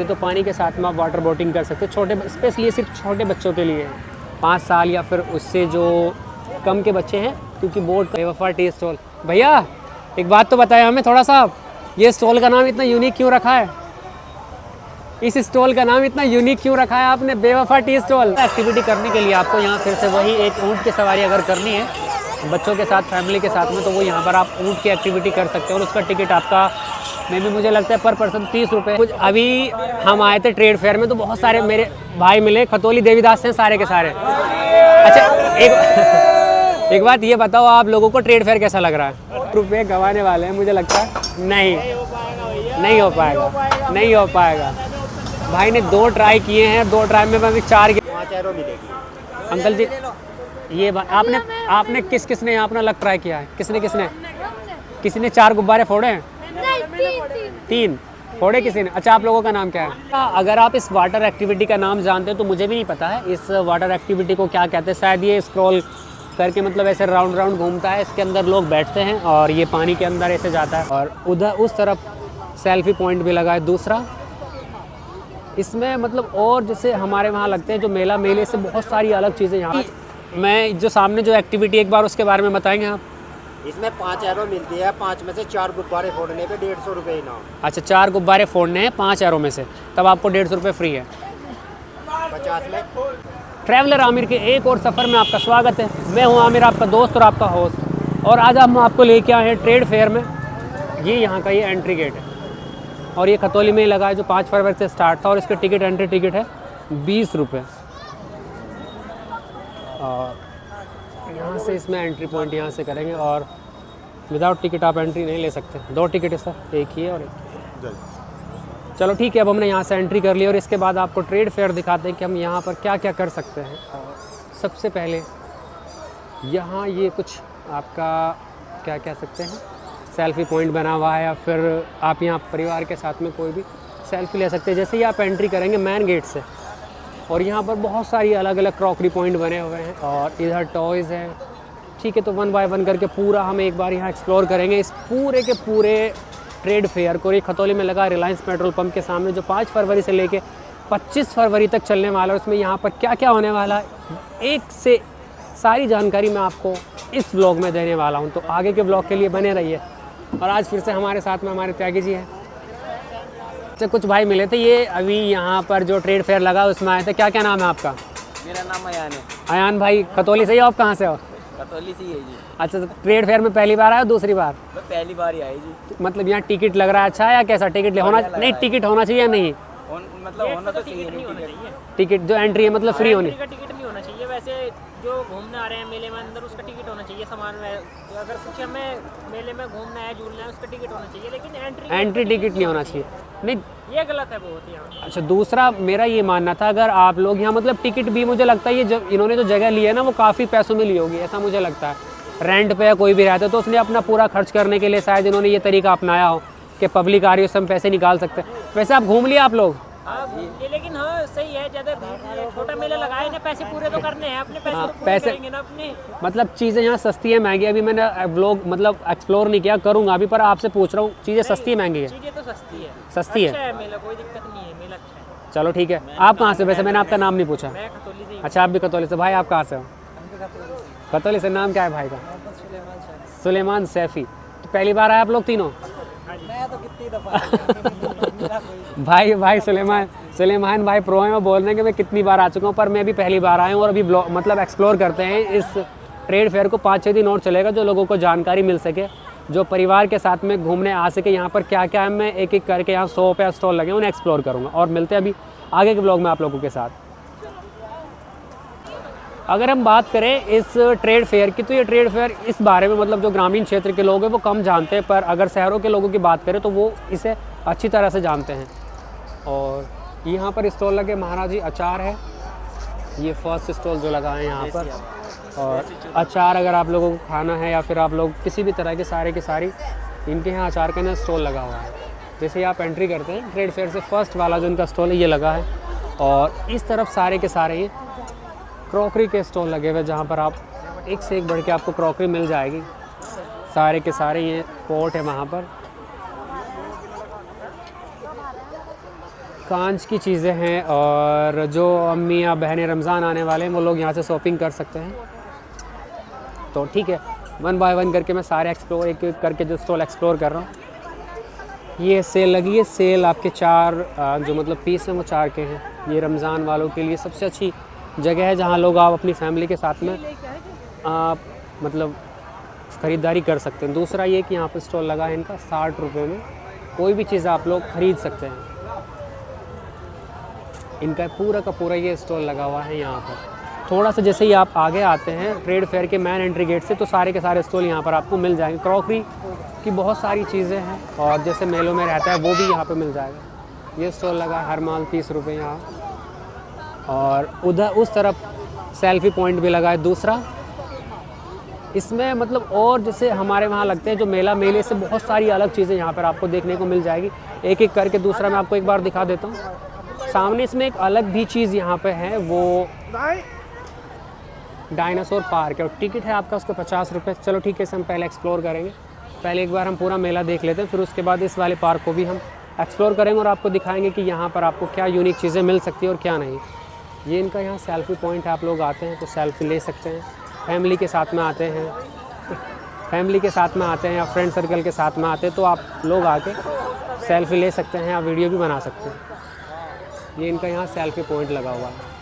तो पानी के साथ में आप वाटर बोटिंग कर सकते हो, छोटे स्पेशली सिर्फ छोटे बच्चों के लिए 5 साल या फिर उससे जो कम के बच्चे हैं, क्योंकि बोट बेवफा टी स्टॉल। भैया एक बात तो बताएं हमें थोड़ा सा, ये स्टॉल का नाम इतना यूनिक क्यों रखा है? इस स्टॉल का नाम इतना यूनिक क्यों रखा है आपने, बेवफा टी स्टॉल? एक्टिविटी करने के लिए आपको यहाँ फिर से वही एक ऊँट की सवारी अगर करनी है बच्चों के साथ, फैमिली के साथ में, तो वो यहाँ पर आप ऊँट की एक्टिविटी कर सकते हो और उसका टिकट आपका भी मुझे लगता है पर पर्सन 30 रुपये। कुछ अभी हम आए थे ट्रेड फेयर में तो बहुत सारे मेरे भाई मिले, खतौली देवीदास हैं सारे के सारे। अच्छा एक बात ये बताओ, आप लोगों को ट्रेड फेयर कैसा लग रहा है? रुपये गंवाने वाले हैं मुझे लगता है। नहीं हो पाएगा। भाई ने 2 ट्राई किए हैं, 2 ट्राई में अभी 4 मिलेगी। अंकल जी ये आपने किसने अपना लक ट्राई किया है? किसी ने 4 गुब्बारे फोड़े हैं? 3 फोड़े किसी ने। अच्छा आप लोगों का नाम क्या है? अगर आप इस वाटर एक्टिविटी का नाम जानते हो तो मुझे भी नहीं पता है इस वाटर एक्टिविटी को क्या कहते हैं। शायद ये स्क्रॉल करके मतलब ऐसे राउंड घूमता है, इसके अंदर लोग बैठते हैं और ये पानी के अंदर ऐसे जाता है। और उधर उस तरफ सेल्फी पॉइंट भी लगा है दूसरा। इसमें मतलब और जैसे हमारे वहाँ लगते हैं जो मेले से बहुत सारी अलग चीज़ें यहाँ। मैं जो सामने जो एक्टिविटी एक बार उसके बारे में बताएंगे आप? इसमें 5 एरो मिलती है, 5 में से 4 गुब्बारे फोड़ने पे 150 रुपये इनाम। अच्छा 4 गुब्बारे फोड़ने हैं 5 एरो में से, तब आपको 150 रुपये फ्री है। 50 में। ट्रैवलर आमिर के एक और सफ़र में आपका स्वागत है। मैं हूं आमिर, आपका दोस्त और आपका होस्ट, और आज हम आपको लेके आए हैं ट्रेड फेयर में। ये यहाँ का ये एंट्री गेट है और ये खतौली में लगा है जो 5 फरवरी से स्टार्ट था और इसके टिकट एंट्री टिकट है 20 रुपये। और यहाँ से इसमें एंट्री पॉइंट यहाँ से करेंगे और विदाउट टिकट आप एंट्री नहीं ले सकते। 2 टिकट है सर, एक ही है और एक। चलो ठीक है, अब हमने यहाँ से एंट्री कर ली और इसके बाद आपको ट्रेड फेयर दिखाते हैं कि हम यहाँ पर क्या क्या कर सकते हैं। और सबसे पहले यहाँ ये कुछ आपका क्या कह सकते हैं सेल्फी पॉइंट बना हुआ है, या फिर आप यहाँ परिवार के साथ में कोई भी सेल्फी ले सकते हैं। जैसे ही आप एंट्री करेंगे मेन गेट से, और यहाँ पर बहुत सारी अलग अलग क्रॉकरी पॉइंट बने हुए हैं और इधर टॉयज़ हैं। ठीक है, तो 1 बाय 1 करके पूरा हम एक बार यहाँ एक्सप्लोर करेंगे इस पूरे के पूरे ट्रेड फेयर को। ये खतौली में लगा रिलायंस पेट्रोल पंप के सामने जो 5 फरवरी से लेके 25 फरवरी तक चलने वाला है। उसमें यहाँ पर क्या क्या होने वाला है, एक से सारी जानकारी मैं आपको इस व्लॉग में देने वाला हूँ, तो आगे के व्लॉग के लिए बने रहिए। और आज फिर से हमारे साथ में हमारे त्यागी जी हैं। अच्छा कुछ भाई मिले थे, ये अभी यहाँ पर जो ट्रेड फेयर लगा उसमें आए थे। क्या क्या नाम है आपका? मेरा नाम अयान है। अयान भाई खतौली से ही हो? आप कहाँ से हो? खतौली से ही है जी। अच्छा तो ट्रेड फेयर में पहली बार आए हो दूसरी बार? मैं पहली बार ही आई जी। मतलब यहाँ टिकट लग रहा है अच्छा है या कैसा? टिकट होना नहीं, टिकट होना चाहिए या नहीं? मतलब होना तो चाहिए। टिकट जो एंट्री है मतलब फ्री होनी? टिकट नहीं होना चाहिए, वैसे जो घूमने आ रहे हैं मेले में अंदर उसका टिकट होना चाहिए। सामान में अगर कुछ हमें मेले में घूमना है झूलना है उसका टिकट होना चाहिए, लेकिन एंट्री टिकट नहीं होना चाहिए। नहीं ये गलत है बहुत यहाँ। अच्छा दूसरा मेरा ये मानना था, अगर आप लोग यहाँ मतलब टिकट भी मुझे लगता है ये जब इन्होंने जो जगह ली है ना वो काफ़ी पैसों में ली होगी, ऐसा मुझे लगता है। रेंट पे या कोई भी रहता है तो उसने अपना पूरा खर्च करने के लिए शायद इन्होंने ये तरीका अपनाया हो कि पब्लिक आ रही है उससे हम पैसे निकाल सकते हैं। वैसे आप घूम लिए आप लोग? हाँ ये लेकिन हाँ सही है, ज़्यादा छोटा मेला लगाए ना, पैसे पूरे तो करने हैं अपने, पैसे हाँ, तो पूरे पैसे करेंगे ना अपने। मतलब चीज़ें यहाँ सस्ती है महंगी? अभी मैंने व्लॉग मतलब एक्सप्लोर नहीं किया, करूँगा अभी, पर आपसे पूछ रहा हूँ चीज़ें सस्ती है महंगी है? चीज़ें तो सस्ती है। सस्ती है? अच्छा है मेला, कोई दिक्कत नहीं है, मेला अच्छा है। चलो ठीक है। आप कहाँ से? वैसे मैंने आपका नाम नहीं पूछा। मैं खतौली से। अच्छा आप भी खतौली से। भाई आप कहाँ से हो? खतौली से। नाम क्या है भाई का? सुलेमान सैफी। तो पहली बार आए आप लोग तीनों? मैं तो कितनी दफा भाई सुलेमान भाई प्रो है, मैं बोल रहे हैं कि मैं कितनी बार आ चुका हूँ, पर मैं भी पहली बार आया हूँ। और अभी मतलब एक्सप्लोर करते हैं इस ट्रेड फेयर को। 5-6 दिन और चलेगा, जो लोगों को जानकारी मिल सके, जो परिवार के साथ में घूमने आ सके। यहाँ पर क्या क्या है मैं एक एक करके यहाँ 100 पे स्टॉल लगे उन्हें एक्सप्लोर करूँगा। और मिलते हैं अभी आगे के ब्लॉग में आप लोगों के साथ। अगर हम बात करें इस ट्रेड फेयर की, तो ये ट्रेड फेयर इस बारे में मतलब जो ग्रामीण क्षेत्र के लोग हैं वो कम जानते हैं, पर अगर शहरों के लोगों की बात करें तो वो इसे अच्छी तरह से जानते हैं। और यहाँ पर स्टॉल लगे महाराजी अचार है, ये फर्स्ट स्टॉल जो लगा है यहाँ पर। और अचार अगर आप लोगों को खाना है या फिर आप लोग किसी भी तरह के सारे की सारी इनके यहाँ अचार का ना स्टॉल लगा हुआ है। जैसे ही आप एंट्री करते हैं ट्रेड फेयर से, फर्स्ट वाला जो इनका स्टॉल है ये लगा है। और इस तरफ सारे के सारे ये क्रॉकरी के स्टॉल लगे हुए, जहाँ पर आप एक से एक बढ़ के आपको क्रॉकरी मिल जाएगी। सारे के सारे ये पोर्ट है वहाँ पर। कांच की चीज़ें हैं, और जो अम्मी या बहनें रमज़ान आने वाले हैं वो लोग यहाँ से शॉपिंग कर सकते हैं। तो ठीक है, 1 बाय 1 करके मैं सारे एक्सप्लोर एक एक करके जो स्टॉल एक्सप्लोर कर रहा हूँ। ये सेल लगी है, सेल आपके 4 जो मतलब पीस हैं वो 4 के हैं। ये रमज़ान वालों के लिए सबसे अच्छी जगह है जहाँ लोग आप अपनी फैमिली के साथ में मतलब ख़रीदारी कर सकते हैं। दूसरा ये कि यहाँ पर स्टॉल लगा है इनका 60 रुपये में कोई भी चीज़ आप लोग ख़रीद सकते हैं। इनका पूरा का पूरा ये स्टॉल लगा हुआ है यहाँ पर। थोड़ा सा जैसे ही आप आगे आते हैं ट्रेड फेयर के मेन एंट्री गेट से, तो सारे के सारे स्टॉल यहाँ पर आपको मिल जाएंगे। क्रॉकरी की बहुत सारी चीज़ें हैं, और जैसे मेलों में रहता है वो भी यहाँ पे मिल जाएगा। ये स्टॉल लगा है हर माल 30 रुपये यहाँ, और उधर उस तरफ सेल्फ़ी पॉइंट भी लगा है दूसरा। इसमें मतलब और जैसे हमारे वहाँ लगते हैं जो मेले से बहुत सारी अलग चीज़ें यहाँ पर आपको देखने को मिल जाएगी। एक एक करके दूसरा मैं आपको एक बार दिखा देता हूँ। सामने इसमें एक अलग भी चीज़ यहाँ पे है, वो डायनासोर पार्क है, और टिकट है आपका उसका 50 रुपये। चलो ठीक है, इसे हम पहले एक्सप्लोर करेंगे। पहले एक बार हम पूरा मेला देख लेते हैं, फिर उसके बाद इस वाले पार्क को भी हम एक्सप्लोर करेंगे और आपको दिखाएंगे कि यहाँ पर आपको क्या यूनिक चीज़ें मिल सकती है और क्या नहीं। ये इनका यहाँ सेल्फ़ी पॉइंट है, आप लोग आते हैं तो सेल्फ़ी ले सकते हैं। फैमिली के साथ में आते हैं, फैमिली के साथ में आते हैं या फ्रेंड सर्कल के साथ में आते हैं तो आप लोग आके सेल्फ़ी ले सकते हैं या वीडियो भी बना सकते हैं। ये इनका यहाँ सेल्फ़ी पॉइंट लगा हुआ है।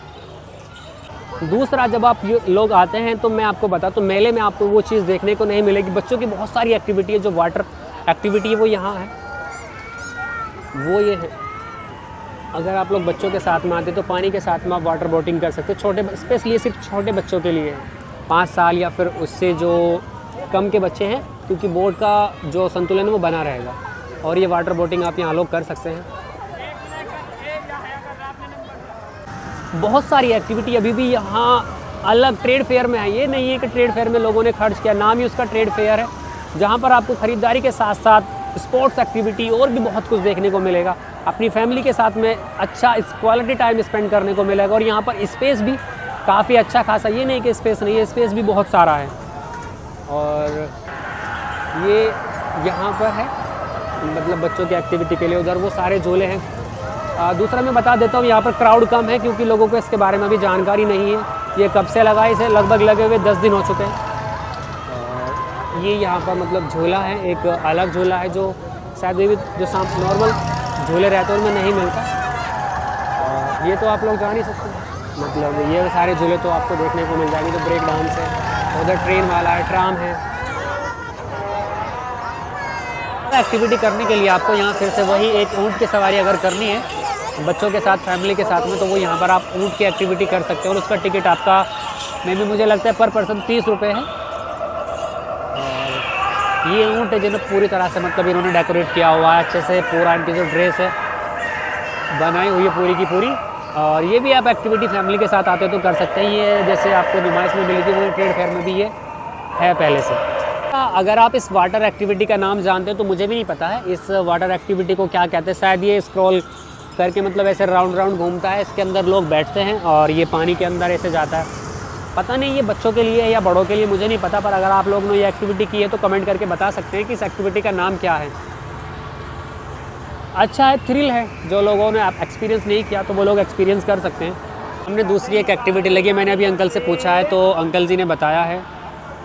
दूसरा, जब आप लोग आते हैं तो मैं आपको बता, तो मेले में आपको वो चीज़ देखने को नहीं मिलेगी। बच्चों की बहुत सारी एक्टिविटी है, जो वाटर एक्टिविटी है वो यहाँ है, वो ये है। अगर आप लोग बच्चों के साथ में आते तो पानी के साथ में आप वाटर बोटिंग कर सकते हो। छोटे, स्पेशली ये सिर्फ छोटे बच्चों के लिए है, 5 साल या फिर उससे जो कम के बच्चे हैं, क्योंकि बोट का जो संतुलन है वो बना रहेगा। और ये वाटर बोटिंग आप यहाँ लोग कर सकते हैं। बहुत सारी एक्टिविटी अभी भी यहाँ अलग ट्रेड फेयर में है। ये नहीं है कि ट्रेड फेयर में लोगों ने खर्च किया, नाम ही उसका ट्रेड फेयर है, जहाँ पर आपको ख़रीदारी के साथ साथ स्पोर्ट्स एक्टिविटी और भी बहुत कुछ देखने को मिलेगा। अपनी फैमिली के साथ में अच्छा क्वालिटी टाइम स्पेंड करने को मिलेगा। और यहाँ पर स्पेस भी काफ़ी अच्छा खासा, ये नहीं कि स्पेस नहीं है, स्पेस भी बहुत सारा है। और ये यहाँ पर है मतलब बच्चों की एक्टिविटी के लिए, उधर वो सारे झूले हैं। दूसरा मैं बता देता हूँ, यहाँ पर क्राउड कम है क्योंकि लोगों को इसके बारे में अभी जानकारी नहीं है। ये कब से लगा है, इसे लगभग लगे हुए 10 दिन हो चुके हैं। ये यहाँ पर मतलब झूला है, एक अलग झूला है जो शायद भी जो नॉर्मल झूले रहते हैं उनमें नहीं मिलता। ये तो आप लोग जा नहीं सकते, मतलब ये सारे झूले तो आपको देखने को मिल जाएंगे। जो ब्रेक डांस है, उधर ट्रेन वाला है, ट्राम है। एक्टिविटी करने के लिए आपको यहाँ फिर से वही एक ऊँट की सवारी अगर करनी है बच्चों के साथ, फैमिली के साथ में, तो वो यहाँ पर आप ऊँट की एक्टिविटी कर सकते हो। और उसका टिकट आपका में भी मुझे लगता है पर पर्सन 30 रुपये है। और ये ऊँट है जिन्हें पूरी तरह से मतलब इन्होंने डेकोरेट किया हुआ है अच्छे से, पूरा इनकी जो ड्रेस है बनाई हुई है पूरी की पूरी। और ये भी आप एक्टिविटी फैमिली के साथ आते हो तो कर सकते हैं। ये जैसे आपको नुमाइश में मिली थी वो ट्रेड फेयर में भी ये है पहले से। अगर आप इस वाटर एक्टिविटी का नाम जानते हो तो मुझे भी नहीं पता है इस वाटर एक्टिविटी को क्या कहते हैं। शायद ये स्क्रॉल करके मतलब ऐसे राउंड राउंड घूमता है, इसके अंदर लोग बैठते हैं और ये पानी के अंदर ऐसे जाता है। पता नहीं ये बच्चों के लिए है या बड़ों के लिए, मुझे नहीं पता। पर अगर आप लोगों ने ये एक्टिविटी की है तो कमेंट करके बता सकते हैं कि इस एक्टिविटी का नाम क्या है। अच्छा है, थ्रिल है। जो लोगों ने एक्सपीरियंस नहीं किया तो वो लोग एक्सपीरियंस कर सकते हैं। हमने दूसरी एक एक्टिविटी लगी, मैंने अभी अंकल से पूछा है तो अंकल जी ने बताया है,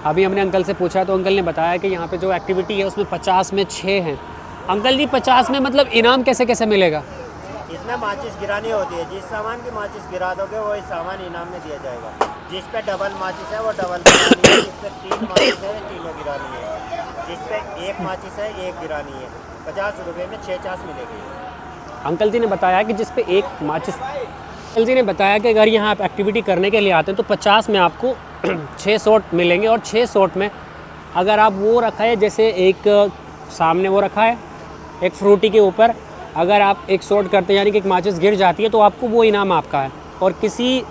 अभी हमने अंकल से पूछा तो अंकल ने बताया कि यहाँ पे जो एक्टिविटी है उसमें 50 में 6 हैं। अंकल जी 50 में मतलब इनाम कैसे कैसे मिलेगा? इसमें माचिस गिरानी होती है, जिस सामान की माचिस गिरा दोगे वही सामान इनाम में दिया जाएगा। जिस पे डबल माचिस है वो डबल गिरानी है, जिस पे 3 माचिस है तीनों गिरानी है, जिस पे 1 माचिस है 1 गिरानी है। 50 रुपये में 6 चास मिलेगी। अंकल जी ने बताया कि जिस पे 1 माचिस, अंकल जी ने बताया कि अगर यहाँ आप एक्टिविटी करने के लिए आते हैं तो 50 में आपको 6 शॉट मिलेंगे। और 6 शॉट में अगर आप वो रखा है, जैसे एक सामने वो रखा है एक फ्रूटी के ऊपर, अगर आप एक शॉट करते हैं यानी कि एक माचिस गिर जाती है तो आपको वो इनाम आपका है। और किसी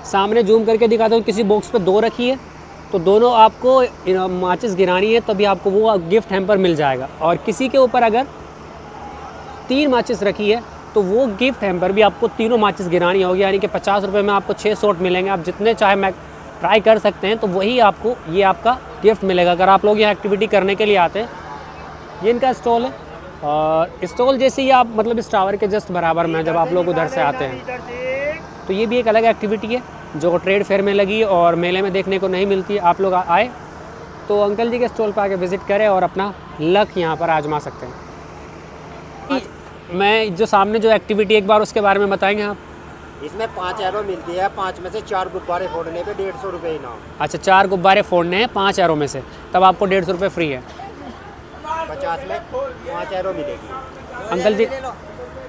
सामने जूम करके दिखाता हूँ, किसी बॉक्स पे 2 रखी है तो दोनों आपको माचिस गिरानी है तभी आपको वो गिफ्ट हैम्पर मिल जाएगा। और किसी के ऊपर अगर 3 माचिस रखी है तो वो गिफ्ट हैम्पर भी आपको तीनों माचिस गिरानी होगी, यानी कि 50 रुपये में आपको 6 शॉट मिलेंगे। आप जितने चाहे मैं ट्राई कर सकते हैं तो वही आपको ये आपका गिफ्ट मिलेगा अगर आप लोग यहाँ एक्टिविटी करने के लिए आते हैं। ये इनका स्टॉल है, और स्टॉल जैसे ही आप मतलब इस टावर के जस्ट बराबर में जब आप लोग उधर से आते हैं तो ये भी एक अलग एक्टिविटी है जो ट्रेड फेयर में लगी और मेले में देखने को नहीं मिलती है। आप लोग आए तो अंकल जी के स्टॉल पर आके विज़िट करें और अपना लक यहाँ पर आजमा सकते हैं। मैं जो सामने जो एक्टिविटी एक बार उसके बारे में बताएंगे आप? इसमें 5 एरो मिलती है, 5 में से 4 गुब्बारे फोड़ने पे 150 रुपये इनाम। अच्छा, 4 गुब्बारे फोड़ने हैं 5 एरो में से, तब आपको 150 रुपये फ्री है। 50 में 5 एरो मिलेगी। अंकल जी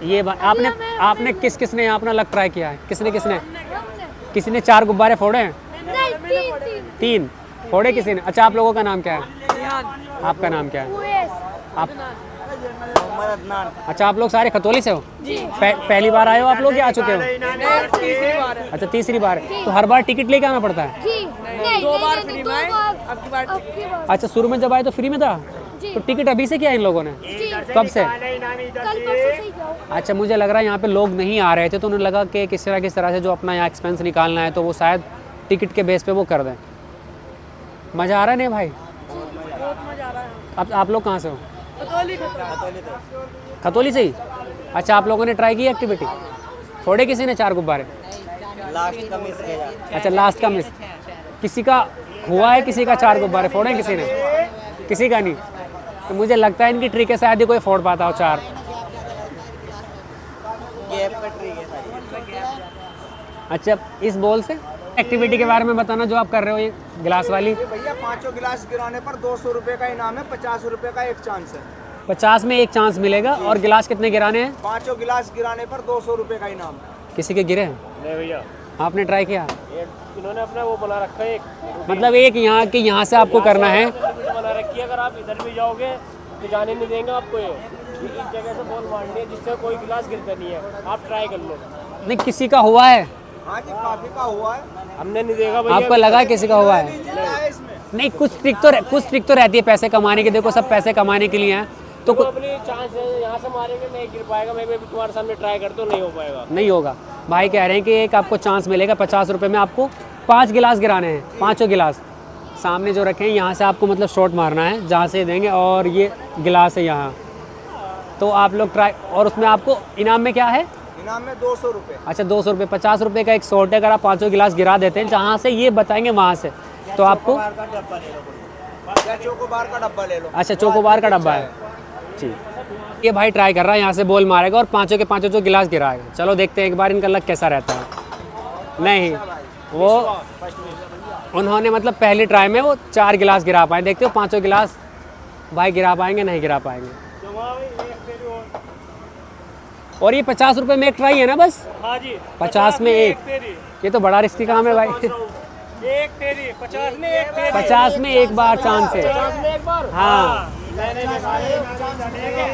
ये आपने किसने यहाँ अपना लक ट्राई किया है? किसी ने 4 गुब्बारे फोड़े हैं? नहीं, 3 फोड़े किसी ने। अच्छा, आप लोगों का नाम क्या है? आपका नाम क्या है? आप अच्छा, आप लोग सारे खतौली से हो? पहली बार आए हो आप लोग या आ चुके हो? तीसरी बार है। अच्छा, तीसरी बार है। तो हर बार टिकट लेके आना पड़ता है? दो बार फ्री में, अब की बार अच्छा, शुरू में जब आए तो फ्री में था, तो टिकट अभी से किया इन लोगों ने? कब से? अच्छा, मुझे लग रहा है यहाँ पे लोग नहीं आ रहे थे तो उन्हें लगा कि किस तरह से जो अपना यहाँ एक्सपेंस निकालना है तो वो शायद टिकट के बेस पे वो कर दें। मज़ा आ रहा है नहीं भाई? अब आप लोग कहाँ से हो? खतौली से ही? अच्छा, आप लोगों ने ट्राई की एक्टिविटी? फोड़े किसी ने 4 गुब्बारे? लास्ट का मिस गया। अच्छा, लास्ट का मिस। किसी का हुआ है? किसी का 4 गुब्बारे फोड़े हैं किसी ने? किसी का नहीं। तो मुझे लगता है इनकी ट्रिक है शायद ही कोई फोड़ पाता हो 4। अच्छा, इस बॉल से एक्टिविटी के बारे में बताना जो आप कर रहे हो, ये गिलास वाली। भैया 5 गिलास गिराने पर 200 रुपये का इनाम है, 50 रुपये का एक चांस है। 50 में एक चांस मिलेगा। और गिलास कितने गिराने हैं? 5 गिलास गिराने पर 200 रुपये का इनाम है। किसी के गिरे हैं? नहीं भैया, आपने ट्राई किया? इन्होंने अपना वो बना रखा है, एक मतलब एक यहाँ की यहाँ से आपको करना है। बना रखी है। अगर आप इधर भी जाओगे तो जाने नहीं देंगे आपको। ये इस जगह से बॉल मारनी है जिससे कोई गिलास गिरता नहीं है। आप ट्राई कर लो। नहीं, किसी का हुआ है? हाँ जी, काफी का हुआ है। हमने नहीं देखा भैया। आपको लगा है किसी का हुआ है? इसमें नहीं, कुछ ट्रिक तो रहती है पैसे कमाने की। देखो, सब पैसे कमाने के लिए हैं तो अपनी चांस है, यहाँ से मारेंगे नहीं गिर पाएगा। मैं भी तुम्हारे सामने ट्राई कर तो नहीं हो पाएगा। नहीं होगा। भाई कह रहे हैं कि एक आपको चांस मिलेगा 50 रुपये में, आपको 5 गिलास गिराने हैं। 5 गिलास सामने जो रखे हैं यहाँ से आपको मतलब शॉट मारना है, जहाँ से देंगे। और ये गिलास है यहाँ, तो आप लोग ट्राई। और उसमें आपको इनाम में क्या है? इनाम में 200 रुपये। अच्छा, 200 रुपये। 50 रुपये का एक शॉट है। अगर आप 5 गिलास गिरा देते हैं जहाँ से ये बताएंगे वहाँ से, तो आपको या चोकोबार का डब्बा ले लो। अच्छा, चोकोबार का डब्बा है। ठीक, ये भाई ट्राई कर रहा है, यहाँ से बॉल मारेगा और 5 के 5 जो गिलास गिराएगा। चलो देखते हैं एक बार इनका लक कैसा रहता है। नहीं, वो उन्होंने मतलब पहली ट्राई में वो 4 गिलास गिरा पाए। देखते हो 5 गिलास भाई गिरा पाएंगे नहीं गिरा पाएंगे। और ये 50 रुपये में एक ट्राई है ना बस? हाँ जी, 50 में एक। ये तो बड़ा रिस्की काम है भाई। एक तेरी 50 में एक तेरी। 50 में एक बार चांस है। 50 में एक बार। हाँ,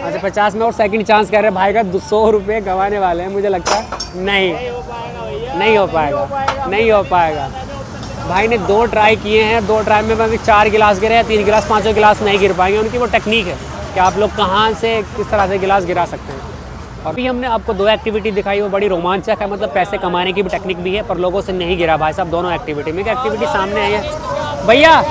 अच्छा 50 में और सेकंड चांस कर रहे हैं भाई का 100 रुपये गंवाने वाले हैं। मुझे लगता है नहीं हो पाएगा, नहीं हो पाएगा। भाई ने 2 ट्राई किए हैं, 2 ट्राई में अभी 4 गिलास गिरे हैं, 3 गिलास 5 गिलास नहीं गिर पाएंगे। उनकी वो टेक्निक है कि आप लोग कहाँ से किस तरह से गिलास गिरा सकते हैं। और अभी हमने आपको 2 एक्टिविटी दिखाई, वो बड़ी रोमांचक है, मतलब पैसे कमाने की भी टेक्निक भी है, पर लोगों से नहीं गिरा भाई साहब दोनों एक्टिविटी में। एक्टिविटी सामने है ये। भैया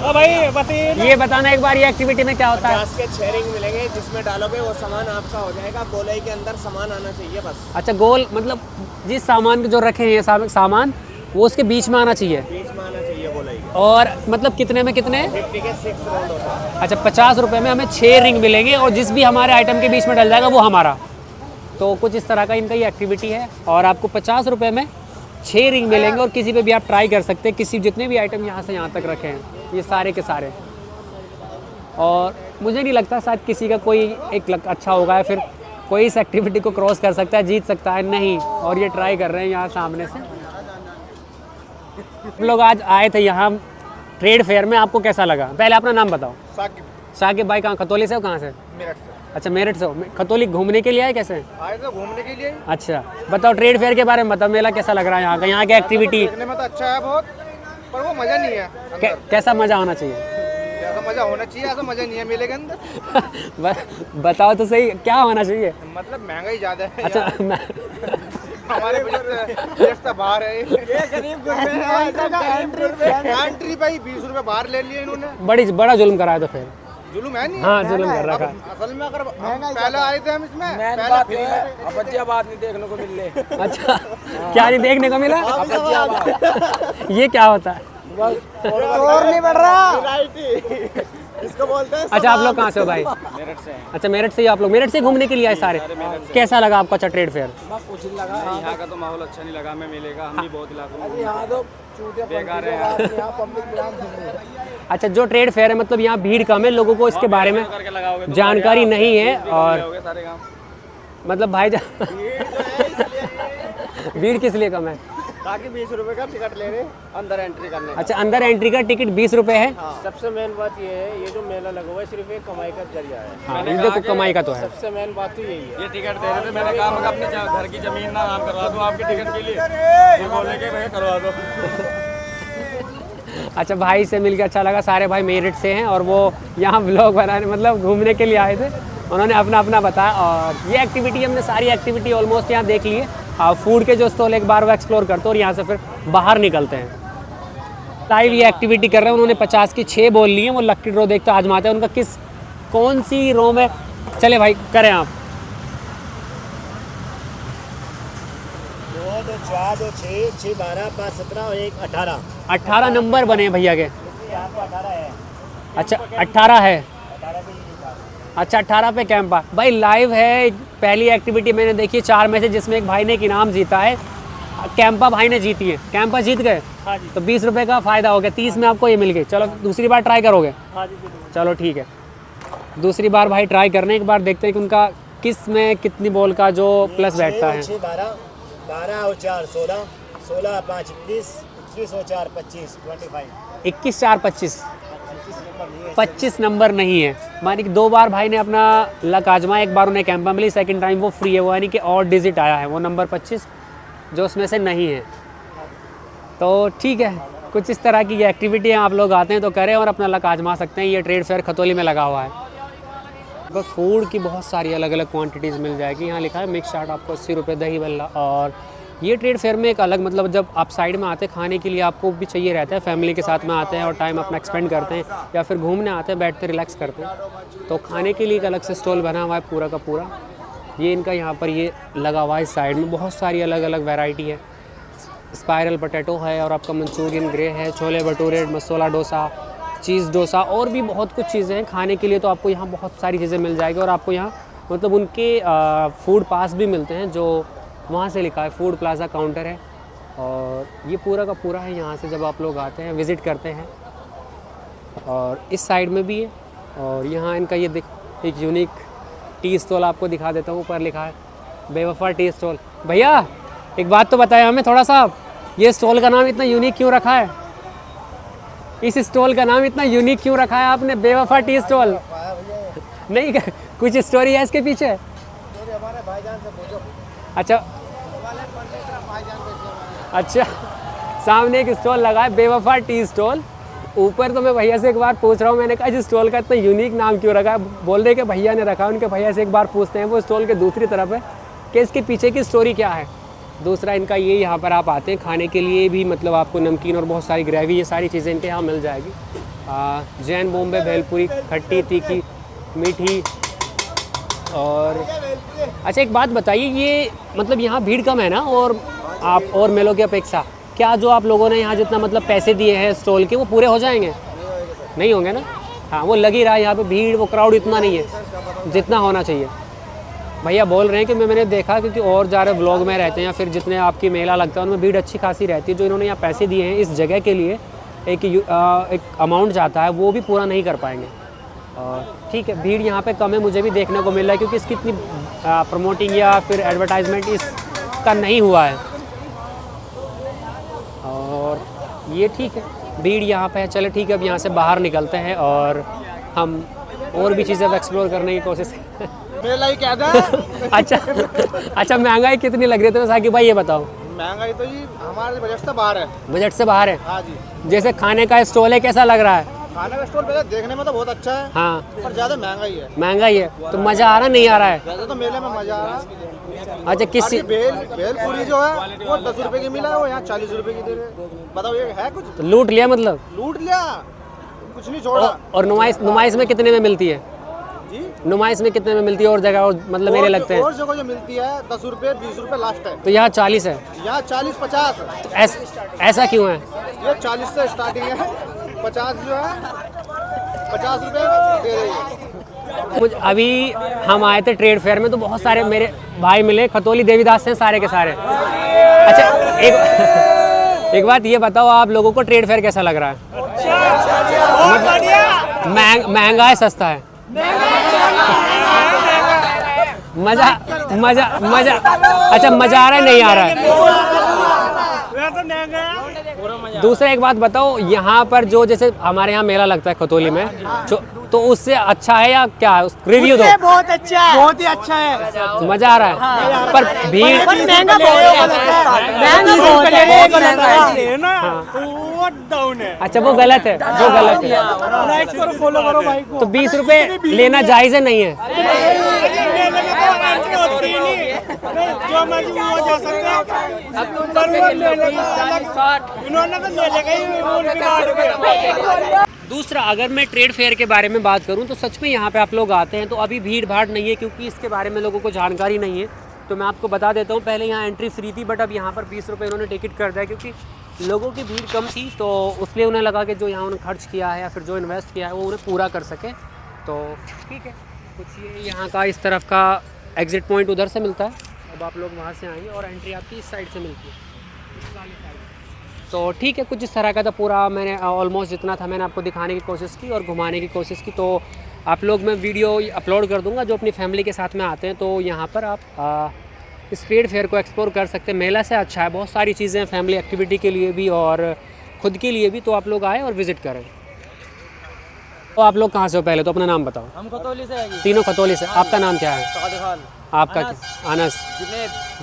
भाई बताइए, ये बताना एक बार ये एक्टिविटी में क्या होता है? 50 के 6 रिंग मिलेंगे, जिसमें डालोगे वो सामान आपका हो जाएगा। गोलाई के अंदर सामान आना चाहिए बस। अच्छा, गोल मतलब जिस सामान के जो रखे हैं सामान वो उसके बीच में आना चाहिए। बीच में आना चाहिए गोलाई के। और मतलब कितने में कितने? 50 के 6 राउंड होता है। अच्छा, 50 रुपये में हमें 6 रिंग मिलेंगे और जिस भी हमारे आइटम के बीच में डल जाएगा वो हमारा। तो कुछ इस तरह का इनका ये एक्टिविटी है। और आपको 50 रुपये में 6 रिंग मिलेंगे और किसी पे भी आप ट्राई कर सकते हैं। किसी जितने भी आइटम यहाँ से यहाँ तक रखे हैं ये सारे के सारे। और मुझे नहीं लगता शायद किसी का कोई एक लक अच्छा होगा या फिर कोई इस एक्टिविटी को क्रॉस कर सकता है, जीत सकता है। नहीं, और ये ट्राई कर रहे हैं यहाँ सामने से। हम लोग आज आए थे यहाँ ट्रेड फेयर में, आपको कैसा लगा? पहले अपना नाम बताओ। साकिब भाई कहाँ? खतौली से हो? कहाँ से? मेरठ से। अच्छा, मेरठ से हो। खतौली घूमने के लिए आए? कैसे आए तो घूमने के लिए। अच्छा, बताओ ट्रेड फेयर के बारे में बताओ, मेला कैसा लग रहा है यहाँ का? यहाँ की एक्टिविटी देखने में तो अच्छा है बहुत, पर वो मज़ा नहीं है अंदर। कैसा मज़ा होना चाहिए? जैसा मज़ा होना चाहिए ऐसा मज़ा नहीं है मेले के अंदर। बताओ तो सही, क्या होना चाहिए? मतलब महंगाई ज़्यादा है। अच्छा, हमारे बजट से बाहर है। ये गरीब एंट्री भाई 20 रुपये बाहर ले लिए इन्होंने। बड़ा जुल्म कराया तो फिर जुलूम है नहीं। हाँ जुल्म कर रखा है। असल में अगर पहले आए थे हम इसमें पहले फ्री में अबज्जियाबाद नहीं देखने को मिल रहे। अच्छा क्या नहीं देखने को मिला? ये क्या होता है? और नहीं बढ़ रहा। इसको बोलते हैं। अच्छा आप लोग कहाँ से हो भाई? मेरठ से अच्छा मेरठ से ही आप लोग, मेरठ से घूमने के लिए आए सारे? कैसा लगा आपको? अच्छा ट्रेड फेयर कुछ नहीं लगा। यहाँ का तो माहौल अच्छा नहीं लगा, हमें मिलेगा। हम भी बहुत इलाकों में यहाँ तो बेकार है यार। यहाँ पब्लिक अच्छा जो ट्रेड फेयर है मतलब यहाँ भीड़ कम है, लोगों को इसके बारे में जानकारी नहीं है और सारे काम मतलब भाई भीड़ किस लिए कम है? ताकि 20 रुपए का टिकट ले रहे अंदर एंट्री करने का। अच्छा अंदर एंट्री का टिकट 20 रुपए है। सबसे मेन बात ये है, ये जो मेला लगा हुआ है सिर्फ एक कमाई का जरिया है। हाँ ये देखो कमाई का तो है। सबसे मेन बात तो यही है। ये टिकट दे रहे थे, मैंने कहा मैं अपने घर की जमीन ना नाम करवा दूं आपके टिकट के लिए। ये बोले कि मैं करवा दो। अच्छा भाई से मिलकर अच्छा लगा। सारे भाई मेरठ से हैं और वो यहाँ व्लॉग बनाने मतलब घूमने के लिए आए थे। उन्होंने अपना अपना बताया और ये एक्टिविटी हमने सारी एक्टिविटी ऑलमोस्ट यहाँ देख ली है। फूड के जो स्टॉल एक बार वो एक्सप्लोर करते हैं और यहाँ से फिर बाहर निकलते हैं। लाइव ये एक्टिविटी कर रहे हैं। उन्होंने 50 की 6 बोल ली हैं। वो लक्की ड्रॉ देखते आजमाते हैं उनका कौन सी रो में। चले भाई करें आप। 2 2 4 2 6 6 12 5 17 और 1 18। 18 नंबर बने हैं भैया के। यहाँ पे 18 है। अच्छा 18 है। 18 पे लिखा। अच्छा 18 पे कैंपा भाई लाइव है। पहली एक्टिविटी मैंने देखी 4 में से, जिसमें एक भाई ने एक इनाम जीता है। कैंपा भाई ने जीती है। कैंपा जीत गए तो 20 रुपए का फ़ायदा हो गया। 30 में आपको ये मिल गई। चलो दूसरी बार ट्राई करोगे? चलो ठीक है दूसरी बार भाई ट्राई करने एक बार देखते हैं कि उनका किस में कितनी बॉल का जो प्लस बैठता है। 6 12 12 और 4 16 16 5 21 21 और 4 25 25। 21 4 25 25 नंबर नहीं है। मानी कि 2 बार भाई ने अपना लक आजमाया। एक बार उन्हें कैंपा मिली, सेकंड टाइम वो फ्री है। वो यानी कि और डिजिट आया है वो नंबर 25 जो उसमें से नहीं है। तो ठीक है कुछ इस तरह की एक्टिविटी आप लोग आते हैं तो करें और अपना लक आजमा सकते हैं। ये ट्रेड फेयर खतौली में लगा हुआ है। बस फूड की बहुत सारी अलग अलग क्वांटिटीज़ मिल जाएगी। यहाँ लिखा है मिक्स चाट आपको 80 रुपये, दही बल्ला। और ये ट्रेड फेयर में एक अलग मतलब जब आप साइड में आते हैं खाने के लिए आपको भी चाहिए रहता है। फैमिली के साथ में आते हैं और टाइम अपना एक्सपेंड करते हैं या फिर घूमने आते हैं बैठते रिलैक्स करते हैं तो खाने के लिए एक अलग से स्टॉल बना हुआ है पूरा का पूरा। ये इनका यहाँ पर ये लगा हुआ है साइड में। बहुत सारी अलग अलग वैरायटी है। स्पाइरल पोटैटो है और आपका मंचूरियन ग्रे है, छोले भटूरे, मसाला डोसा, चीज़ डोसा और भी बहुत कुछ चीज़ें हैं खाने के लिए। तो आपको यहाँ बहुत सारी चीज़ें मिल जाएगी और आपको यहाँ मतलब उनके फूड पास भी मिलते हैं जो वहाँ से लिखा है फूड प्लाजा काउंटर है। और ये पूरा का पूरा है। यहाँ से जब आप लोग आते हैं विज़िट करते हैं और इस साइड में भी है। और यहाँ इनका ये एक यूनिक टी स्टॉल आपको दिखा देता हूँ। ऊपर लिखा है बेवफा टी स्टॉल। भैया एक बात तो बताया हमें थोड़ा सा, ये स्टॉल का नाम इतना यूनिक क्यों रखा है? इस स्टॉल का नाम इतना यूनिक क्यों रखा है आपने, बेवफा टी स्टॉल? नहीं कुछ स्टोरी है इसके पीछे? हमारे भाईजान से पूछो। अच्छा अच्छा सामने एक स्टॉल लगा है बेवफा टी स्टॉल। ऊपर तो मैं भैया से एक बार पूछ रहा हूँ, मैंने कहा इस स्टॉल का इतना यूनिक नाम क्यों रखा है? बोल रहे कि भैया ने रखा है। उनके भैया से एक बार पूछते हैं, वो स्टॉल के दूसरी तरफ है, कि इसके पीछे की स्टोरी क्या है। दूसरा इनका ये यहाँ पर आप आते हैं खाने के लिए भी मतलब आपको नमकीन और बहुत सारी ग्रेवी ये सारी चीज़ें इनके यहाँ मिल जाएगी। जैन बॉम्बे भेलपुरी, खट्टी तीखी मीठी। और अच्छा एक बात बताइए, ये मतलब यहाँ भीड़ कम है ना और आप और मेलों की अपेक्षा? क्या जो आप लोगों ने यहाँ जितना मतलब पैसे दिए हैं स्टॉल के वो पूरे हो जाएंगे? नहीं होंगे ना? हाँ वो लग ही रहा है यहाँ पे भीड़, वो क्राउड इतना नहीं है जितना होना चाहिए। भैया बोल रहे हैं कि मैंने देखा क्योंकि और ज़्यादा ब्लॉग में रहते हैं या फिर जितने आपकी मेला लगता है उनमें भीड़ अच्छी खासी रहती है। जो इन्होंने यहाँ पैसे दिए हैं इस जगह के लिए एक अमाउंट जाता है वो भी पूरा नहीं कर पाएंगे। और ठीक है भीड़ यहाँ पे कम है, मुझे भी देखने को मिल रहा है क्योंकि इसकी इतनी प्रमोटिंग या फिर एडवर्टाइजमेंट इसका नहीं हुआ है। और ये ठीक है भीड़ यहाँ पे है। चले ठीक है अब यहाँ से बाहर निकलते हैं और हम और भी चीज़ें एक्सप्लोर करने की कोशिश मेला ही क्या था। अच्छा महंगाई कितनी लग रही है साकिब भाई ये बताओ? महंगाई तो जी हमारे बजट से बाहर है। बजट से बाहर है? हाँ जी। जैसे खाने का स्टॉल है कैसा लग रहा है? खाने का स्टॉल पहले देखने में तो बहुत अच्छा है। हाँ पर ज़्यादा महंगाई है। महंगाई है तो मज़ा आ रहा नहीं आ रहा है? वैसे तो मेले में मज़ा आ रहा है। अच्छा किस भेलपुरी जो है वो 10 रुपए की मिला है, वो यहाँ 40 रुपए की दे रहे हैं। बताओ ये है कुछ? तो लूट लिया मतलब? लूट लिया। कुछ नहीं छोड़ा। और नुमाइश में कितने में मिलती है? जी नुमाइश में कितने में मिलती है और जगह और मतलब मेले लगते हैं? और जगह जो मिलती है 10 रुपए 20 रुपए लास्ट है। तो यहाँ 40 है। यहाँ 40-50। तो ऐसा क्यों है? ये 40 से स्टार्टिंग है, 50 जो है 50 रुपए दे रही है। कुछ अभी हम आए थे ट्रेड फेयर में तो बहुत सारे मेरे भाई मिले, खतौली देवीदास से सारे के सारे। अच्छा एक बात ये बताओ, आप लोगों को ट्रेड फेयर कैसा लग रहा है? महंगा है सस्ता है? मजा मजा मजा अच्छा मजा आ रहा है नहीं आ रहा है? दूसरा एक बात बताओ, यहाँ पर जो जैसे हमारे यहाँ मेला लगता है खतौली में तो उससे अच्छा है या क्या? रिव्यू दो। बहुत अच्छा है, बहुत ही अच्छा है। मजा आ रहा है पर भीड़ महंगा बहुत है। अच्छा वो गलत है, वो गलत है। फॉलो करो भाई को। तो 20 रुपए लेना जायज़ है नहीं है? दूसरा, अगर मैं ट्रेड फेयर के बारे में बात करूं तो सच में यहाँ पे आप लोग आते हैं तो अभी भीड़ भाड़ नहीं है, क्योंकि इसके बारे में लोगों को जानकारी नहीं है। तो मैं आपको बता देता हूँ, पहले यहाँ एंट्री फ्री थी बट अब यहाँ पर 20 रुपये इन्होंने टिकट कर दिया, क्योंकि लोगों की भीड़ कम थी तो उसलिए उन्हें लगा कि जो यहाँ उन्होंने खर्च किया है या फिर जो इन्वेस्ट किया है वो उन्हें पूरा कर सके। तो ठीक है, कुछ ये यहाँ का इस तरफ का एग्ज़िट पॉइंट उधर से मिलता है। अब आप लोग वहाँ से आएंगे और एंट्री आपकी इस साइड से मिलती है, इस वाली साइड। तो ठीक है, कुछ इस तरह का था पूरा। मैंने ऑलमोस्ट जितना था मैंने आपको दिखाने की कोशिश की और घुमाने की कोशिश की। तो आप लोग मैं वीडियो अपलोड कर दूंगा जो अपनी फैमिली के साथ में आते हैं तो यहाँ पर आप इस ट्रेड फेयर को एक्सप्लोर कर सकते हैं। मेला से अच्छा है, बहुत सारी चीज़ें हैं फैमिली एक्टिविटी के लिए भी और ख़ुद के लिए भी। तो आप लोग आए और विज़िट करें। तो आप लोग कहाँ से हो? पहले तो अपना नाम बताओ। हम खतौली से आएंगे। तीनों खतौली से। आपका नाम क्या है? आपका अनस।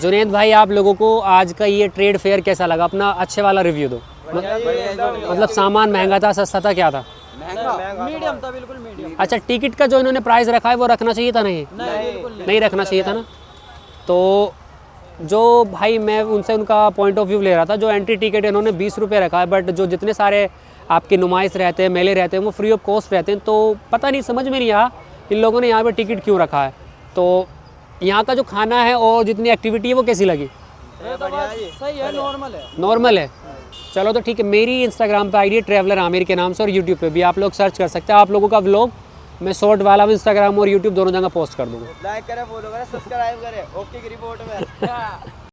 जुनेद भाई, आप लोगों को आज का ये ट्रेड फेयर कैसा लगा? अपना अच्छे वाला रिव्यू दो। मतलब सामान महंगा था, सस्ता था, क्या था? मीडियम था, बिल्कुल मीडियम। अच्छा, टिकट का जो इन्होंने प्राइस रखा है वो रखना चाहिए था? नहीं रखना चाहिए था ना। तो जो भाई मैं उनसे उनका पॉइंट ऑफ व्यू ले रहा था, जो एंट्री टिकट इन्होंने 20 रुपये रखा है बट जो जितने सारे आपके नुमाइश रहते हैं, मेले रहते हैं, वो फ्री ऑफ कॉस्ट रहते हैं। तो पता नहीं, समझ में नहीं आया इन लोगों ने यहाँ पे टिकट क्यों रखा है। तो यहाँ का जो खाना है और जितनी एक्टिविटी है वो कैसी लगी? सही है, नॉर्मल है। चलो तो ठीक है। मेरी इंस्टाग्राम पे आईडी है ट्रैवलर आमिर के नाम से और यूट्यूब पे भी आप लोग सर्च कर सकते हैं। आप लोगों का व्लॉग मैं शॉर्ट वाला इंस्टाग्राम और यूट्यूब दोनों जगह पोस्ट कर दूँगा। लाइक करें, फॉलो करें, सब्सक्राइब करें। ओके की रिपोर्ट में